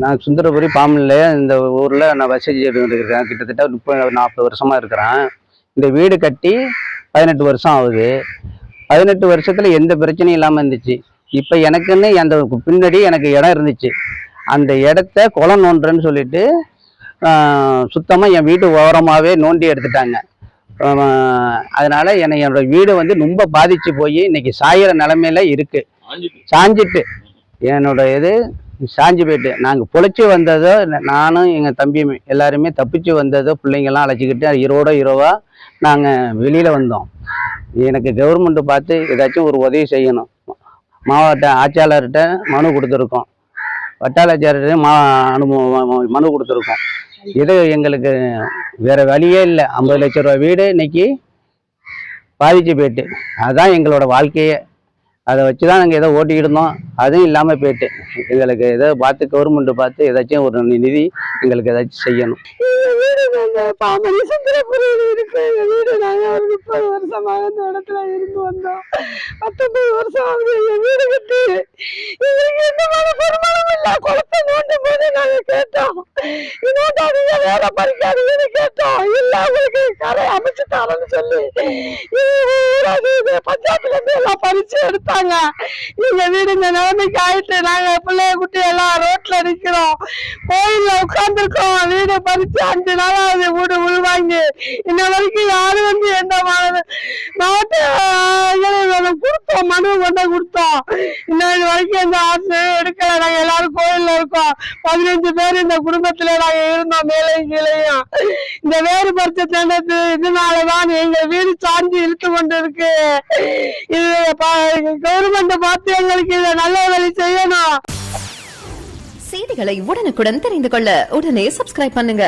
நான் சுந்தரபுரி பாம்பனில் இந்த ஊரில் நான் வசிச்சுட்டு இருக்கிறேன். கிட்டத்தட்ட 30-40 வருஷமாக இருக்கிறேன். இந்த வீடு கட்டி 18 வருஷம் ஆகுது. 18 வருஷத்தில் எந்த பிரச்சனையும் இல்லாமல் இருந்துச்சு. இப்போ எனக்குன்னு அந்த பின்னாடி எனக்கு இடம் இருந்துச்சு. அந்த இடத்த குளம் நோண்டுறேன்னு சொல்லிட்டு சுத்தமாக என் வீட்டு ஓரமாகவே நோண்டி எடுத்துட்டாங்க. அதனால் என்னோட வீடு வந்து ரொம்ப பாதிச்சு போய் இன்னைக்கு சாயிற நிலமையில இருக்குது. சாஞ்சிட்டு என்னோட இது சாஞ்சி போயிட்டு நாங்கள் பொழைச்சி வந்ததோ, நானும் எங்கள் தம்பியும் எல்லாருமே தப்பிச்சு வந்ததோ, பிள்ளைங்கள்லாம் அழைச்சிக்கிட்டு இரவா நாங்கள் வெளியில் வந்தோம். எனக்கு கவர்மெண்ட்டு பார்த்து ஏதாச்சும் ஒரு உதவி செய்யணும். மாவட்ட ஆட்சியாளர்கிட்ட மனு கொடுத்துருக்கோம், வட்டாட்சியர்கிட்ட மனு கொடுத்துருக்கோம். இது எங்களுக்கு வேறு வழியே இல்லை. 50 லட்ச ரூபா வீடு இன்னைக்கு பாதிச்சு போயிட்டு, அதுதான் எங்களோட வாழ்க்கையே. அதை வச்சு தான் நாங்கள் ஏதோ ஓட்டிக்கிட்டு இருந்தோம். அதுவும் இல்லாமல் போயிட்டு எங்களுக்கு ஏதோ பார்த்து கவர்மெண்ட்டு பார்த்து ஏதாச்சும் ஒரு நிதி எங்களுக்கு ஏதாச்சும் செய்யணும். வீடு நாங்கள் பாம்பனி சுந்தரபுரியில் இருக்கு. எங்கள் வீடு நாங்கள் ஒரு 30 வருஷமாக இந்த இடத்துல இருந்து வந்தோம். 19 வருஷம் ஆகுது எங்கள் வீடு கட்டி. எங்களுக்கு எந்த மாதிரி வருமானம் இல்லை. குளத்தை நோண்டும் போது நாங்கள் கேட்டோம், நோண்டாதீங்க, வேலை பறிக்காதீங்கன்னு கேட்டோம். இல்லை அவங்களுக்கு கரை அமைச்சு தரேன்னு சொல்லி பஞ்சாயத்துல இருந்து எல்லாம் பறிச்சு எடுத்தாங்க. எங்க வீடு இந்த நிலைமைக்கு ஆயிட்டு நாங்க பிள்ளைய குட்டி எல்லாம் ரோட்ல நிக்கிறோம். கோயில்ல உட்கார்ந்துருக்கோம். வீடு பறிச்சு 5 நாளாவது வீடு உள்வாங்கி இன்ன வரைக்கும் யாரும் வந்து எந்த மாவட்ட கொடுத்தோம், மனு கொண்ட கொடுத்தோம். இன்னொரு வரைக்கும் எந்த ஆசை எடுக்கல. நாங்க எல்லாரும் கோயில்ல இருக்கோம். 15 பேர் இந்த குடும்பத்துல நாங்க இருந்தோம், மேலையும் கீழையும். இந்த வேறு பறிச்ச இதனாலதான் எங்க வீடு சாஞ்சி இழுத்து கொண்டு இருக்கு. இது கவர்மெண்ட் பார்த்து எங்களுக்கு இதை நல்ல உதவி செய்யணும். செய்திகளை உடனுக்குடன் தெரிந்து கொள்ள உடனே சப்ஸ்கிரைப் பண்ணுங்க.